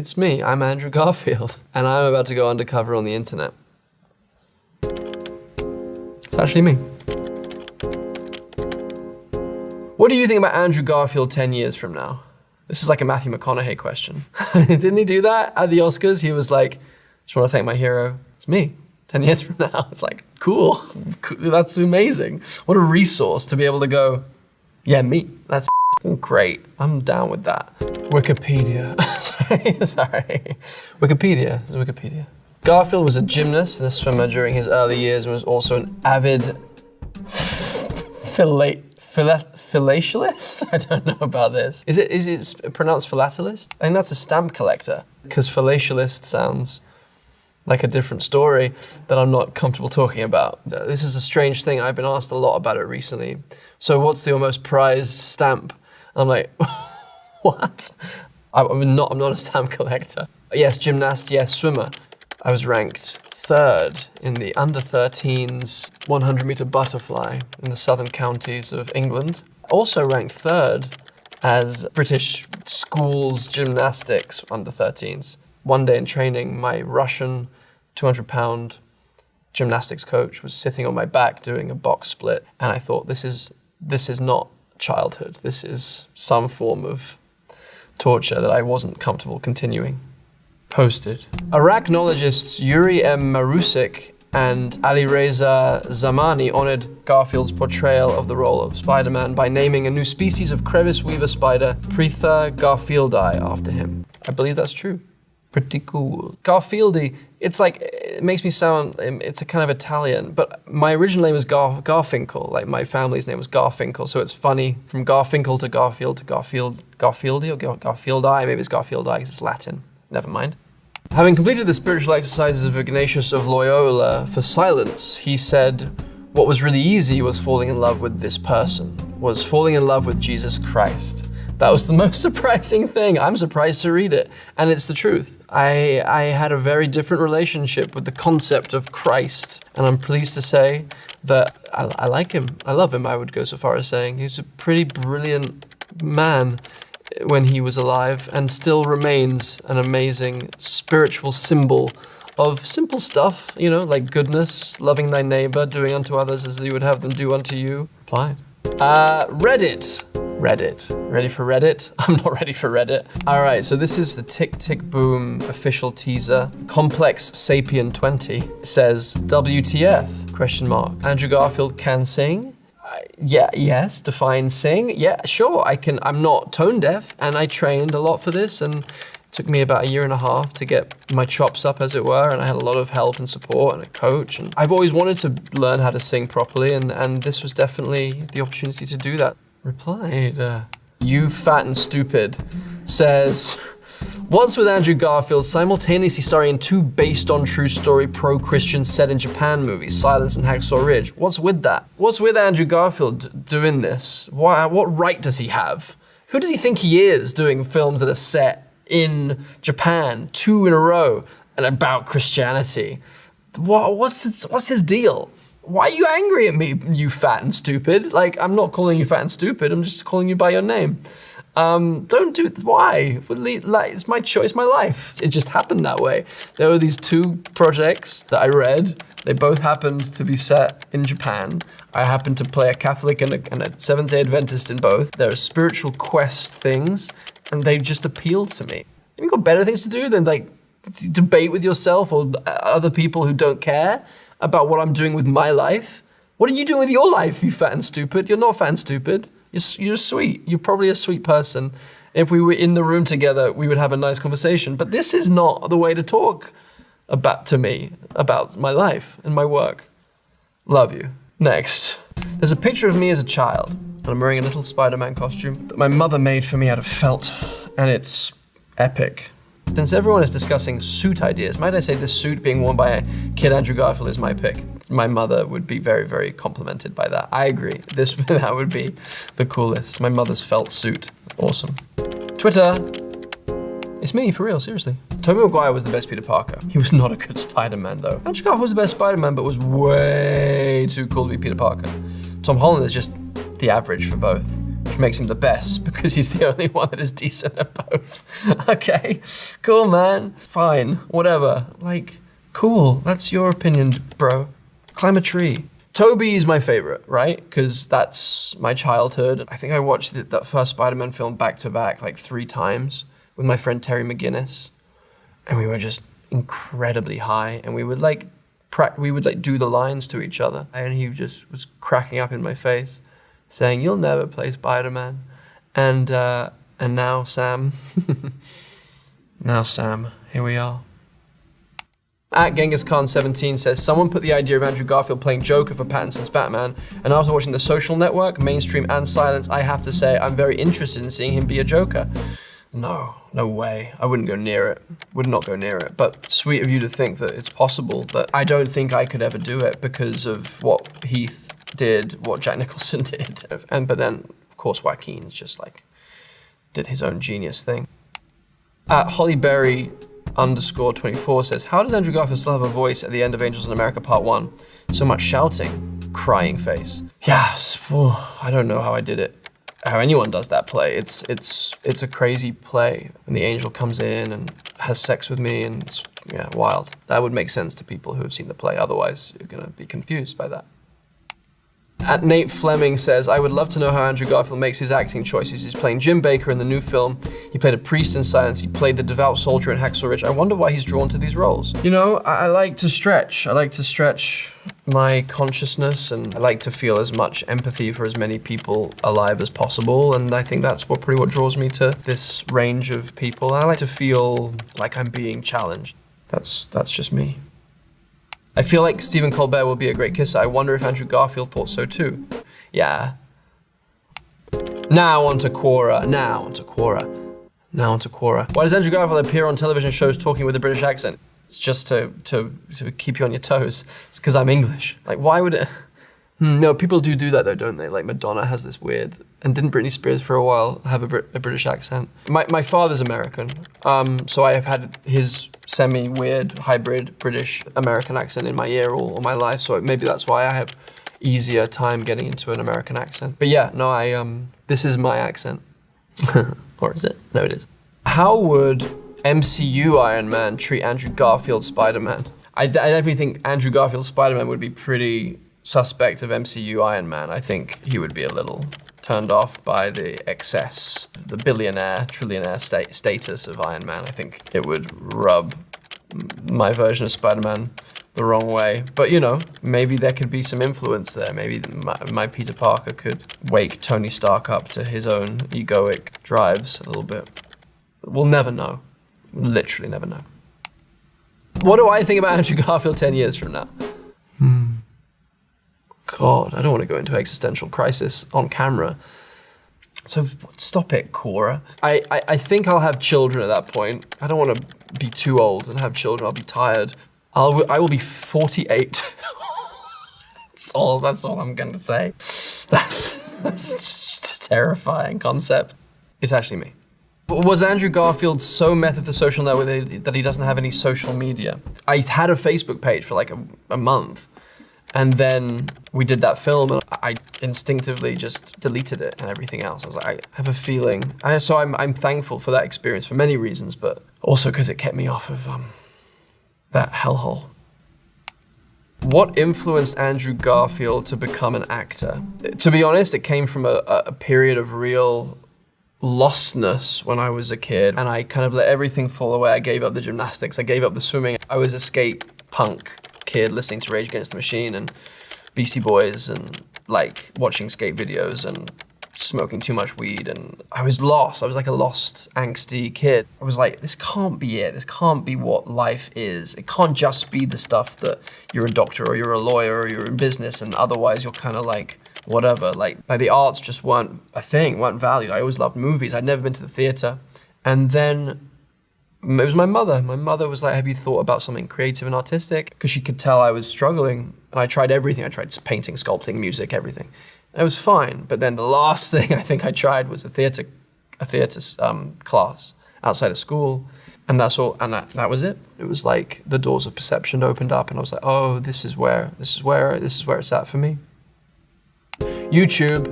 It's me, I'm Andrew Garfield, and I'm about to go undercover on the internet. It's actually me. What do you think about Andrew Garfield 10 years from now? This is like a Matthew McConaughey question. Didn't he do that at the Oscars? He was like, just want to thank my hero. It's me, 10 years from now. It's like, cool, that's amazing. What a resource to be able to go, yeah, me, that's great. I'm down with that. Wikipedia, sorry. Wikipedia, this is Wikipedia. Garfield was a gymnast and a swimmer during his early years and was also an avid philatelist? I don't know about this. Is it pronounced philatelist? I think that's a stamp collector, because philatelist sounds like a different story that I'm not comfortable talking about. This is a strange thing. I've been asked a lot about it recently. So what's your most prized stamp? And I'm like, what? I'm not a stamp collector. Yes, gymnast, yes, swimmer. I was ranked 3rd in the under-13s 100-meter butterfly in the southern counties of England. Also ranked 3rd as British schools gymnastics under-13s. One day in training, my Russian 200-pound gymnastics coach was sitting on my back doing a box split, and I thought, this is not childhood. This is some form of torture that I wasn't comfortable continuing. Posted. Arachnologists Yuri M. Marusik and Alireza Zamani honored Garfield's portrayal of the role of Spider-Man by naming a new species of crevice weaver spider, Pritha garfieldi, after him. I believe that's true. Pretty cool. Garfieldi, it makes me sound, it's a kind of Italian, but my original name was Garfinkel, like my family's name was Garfinkel, so it's funny, from Garfinkel to Garfield to Garfieldi or Garfieldi, maybe it's Garfieldi because it's Latin, never mind. Having completed the spiritual exercises of Ignatius of Loyola for silence, he said, what was really easy was falling in love with this person, was falling in love with Jesus Christ. That was the most surprising thing. I'm surprised to read it. And it's the truth. I had a very different relationship with the concept of Christ. And I'm pleased to say that I like him. I love him, I would go so far as saying. He was a pretty brilliant man when he was alive and still remains an amazing spiritual symbol of simple stuff, like goodness, loving thy neighbor, doing unto others as you would have them do unto you. Applied. Reddit. Ready for Reddit? I'm not ready for Reddit. All right, so this is the Tick Tick Boom official teaser. Complex Sapien 20 says, WTF, question mark. Andrew Garfield can sing? Yes, define sing. Yeah, sure, I can. I'm not tone deaf, and I trained a lot for this, and it took me about 1.5 years to get my chops up, as it were, and I had a lot of help and support and a coach, and I've always wanted to learn how to sing properly, and this was definitely the opportunity to do that. Replied, you fat and stupid, says, what's with Andrew Garfield simultaneously starring in 2 based on true story pro-Christian set in Japan movies, Silence and Hacksaw Ridge? What's with that? What's with Andrew Garfield doing this? What right does he have? Who does he think he is doing films that are set in Japan, 2 in a row, and about Christianity? What's his deal? Why are you angry at me, you fat and stupid? Like, I'm not calling you fat and stupid, I'm just calling you by your name. Don't do it, why? It's my choice, my life. It just happened that way. There were these 2 projects that I read. They both happened to be set in Japan. I happened to play a Catholic and a Seventh-day Adventist in both. There are spiritual quest things, and they just appealed to me. Have you got better things to do than debate with yourself or other people who don't care about what I'm doing with my life? What are you doing with your life, you fat and stupid? You're not fat and stupid. You're sweet. You're probably a sweet person. If we were in the room together, we would have a nice conversation. But this is not the way to talk to me about my life and my work. Love you. Next. There's a picture of me as a child, and I'm wearing a little Spider-Man costume that my mother made for me out of felt, and it's epic. Since everyone is discussing suit ideas, might I say this suit being worn by a kid Andrew Garfield is my pick. My mother would be very, very complimented by that. I agree. That would be the coolest. My mother's felt suit. Awesome. Twitter. It's me, for real, seriously. Tobey Maguire was the best Peter Parker. He was not a good Spider-Man, though. Andrew Garfield was the best Spider-Man, but was way too cool to be Peter Parker. Tom Holland is just the average for both, which makes him the best because he's the only one that is decent at both. Okay, cool, man. Fine, whatever. Like, cool. That's your opinion, bro. Climb a tree. Tobey is my favorite, right? Because that's my childhood. I think I watched that first Spider-Man film back to back like 3 times with my friend Terry McGinnis. And we were just incredibly high. And we would do the lines to each other. And he just was cracking up in my face, saying, "You'll never play Spider-Man." And now Sam, here we are. At Genghis Khan 17 says, someone put the idea of Andrew Garfield playing Joker for Pattinson's Batman, and after watching The Social Network, Mainstream and Silence, I have to say I'm very interested in seeing him be a Joker. No way. I wouldn't go near it. Would not go near it. But sweet of you to think that it's possible, but I don't think I could ever do it because of what Heath did, what Jack Nicholson did. But then, of course, Joaquin's just like, did his own genius thing. At Hollyberry_24 says, how does Andrew Garfield still have a voice at the end of Angels in America Part 1? So much shouting, crying face. Yes, I don't know how I did it. How anyone does that play. It's a crazy play. And the angel comes in and has sex with me, and it's wild. That would make sense to people who have seen the play. Otherwise, you're gonna be confused by that. At Nate Fleming says, I would love to know how Andrew Garfield makes his acting choices. He's playing Jim Baker in the new film. He played a priest in Silence. He played the devout soldier in Hacksaw Ridge. I wonder why he's drawn to these roles. You know, I like to stretch. I like to stretch my consciousness, and I like to feel as much empathy for as many people alive as possible. And I think that's what draws me to this range of people. I like to feel like I'm being challenged. That's just me. I feel like Stephen Colbert will be a great kisser. I wonder if Andrew Garfield thought so too. Yeah. Now onto Quora. Why does Andrew Garfield appear on television shows talking with a British accent? It's just to keep you on your toes. It's because I'm English. Like, why would it? No, people do that though, don't they? Like Madonna has this weird, and didn't Britney Spears for a while have a British accent? My father's American, so I have had his semi-weird hybrid British-American accent in my ear all my life, so maybe that's why I have easier time getting into an American accent. But yeah, no, this is my accent. Or is it? No, it is. How would MCU Iron Man treat Andrew Garfield Spider-Man? I definitely think Andrew Garfield Spider-Man would be pretty suspect of MCU Iron Man. I think he would be a little turned off by the excess, the billionaire, trillionaire status of Iron Man. I think it would rub my version of Spider-Man the wrong way. But you know, maybe there could be some influence there. Maybe my Peter Parker could wake Tony Stark up to his own egoic drives a little bit. We'll never know. Literally never know. What do I think about Andrew Garfield 10 years from now? God, I don't want to go into existential crisis on camera. So stop it, Cora. I think I'll have children at that point. I don't want to be too old and have children. I'll be tired. I will be 48. That's all I'm going to say. That's just a terrifying concept. It's actually me. Was Andrew Garfield so method for Social Network that he doesn't have any social media? I had a Facebook page for like a month. And then we did that film, and I instinctively just deleted it and everything else. I was like, I have a feeling. So I'm thankful for that experience for many reasons, but also because it kept me off of that hellhole. What influenced Andrew Garfield to become an actor? To be honest, it came from a period of real lostness when I was a kid, and I kind of let everything fall away. I gave up the gymnastics, I gave up the swimming. I was a skate punk kid listening to Rage Against the Machine and Beastie Boys and like watching skate videos and smoking too much weed, and I was lost. I was like a lost, angsty kid. I was like, this can't be it. This can't be what life is. It can't just be the stuff that you're a doctor or you're a lawyer or you're in business and otherwise you're kind of like whatever. Like the arts just weren't a thing, weren't valued. I always loved movies. I'd never been to the theater. And then it was my mother. My mother was like, have you thought about something creative and artistic? Because she could tell I was struggling. And I tried everything. I tried painting, sculpting, music, everything. It was fine. But then the last thing I think I tried was a theater class outside of school. And that's all. And that was it. It was like the doors of perception opened up, and I was like, oh, this is where it's at for me. YouTube.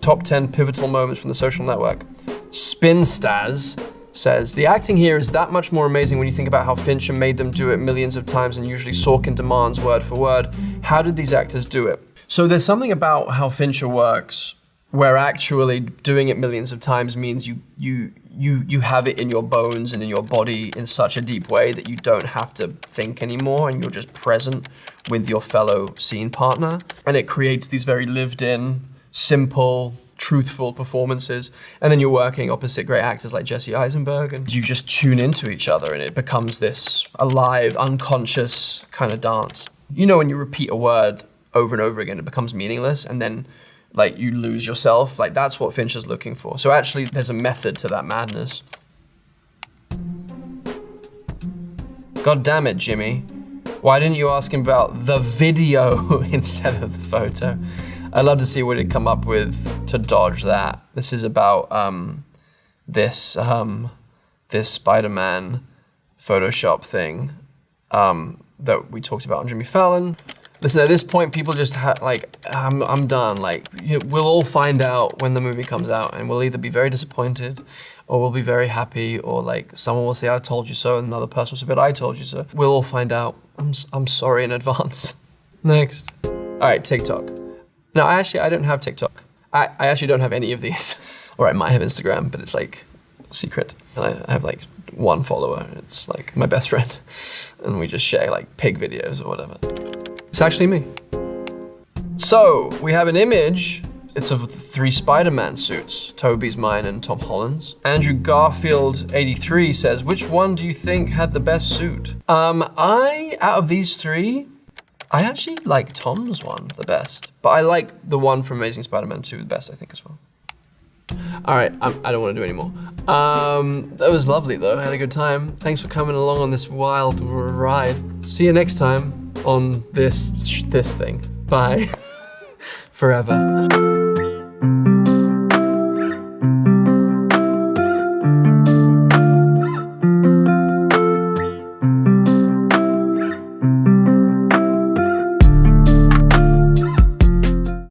Top 10 pivotal moments from The Social Network. Spinstaz says, the acting here is that much more amazing when you think about how Fincher made them do it millions of times and usually Sorkin demands word for word. How did these actors do it? So there's something about how Fincher works where actually doing it millions of times means you have it in your bones and in your body in such a deep way that you don't have to think anymore and you're just present with your fellow scene partner. And it creates these very lived in, simple, truthful performances. And then you're working opposite great actors like Jesse Eisenberg and you just tune into each other and it becomes this alive, unconscious kind of dance. You know, when you repeat a word over and over again, it becomes meaningless and then like you lose yourself. Like that's what Fincher's looking for. So actually there's a method to that madness. God damn it, Jimmy. Why didn't you ask him about the video instead of the photo? I'd love to see what he'd come up with to dodge that. This is about this Spider-Man Photoshop thing that we talked about on Jimmy Fallon. Listen, at this point, people just I'm done. Like, we'll all find out when the movie comes out, and we'll either be very disappointed, or we'll be very happy, or like someone will say, "I told you so," and another person will say, "But I told you so." We'll all find out. I'm sorry in advance. Next. All right, TikTok. No, I don't have TikTok. I actually don't have any of these. Or I might have Instagram, but it's like secret. And I have like one follower. It's like my best friend. And we just share like pig videos or whatever. It's actually me. So we have an image. It's of 3 Spider-Man suits, Tobey's, mine, and Tom Holland's. Andrew Garfield 83 says, which one do you think had the best suit? Out of these 3, I actually like Tom's one the best, but I like the one from Amazing Spider-Man 2 the best, I think, as well. All right, I don't want to do any more. That was lovely though, I had a good time. Thanks for coming along on this wild ride. See you next time on this thing. Bye. Forever.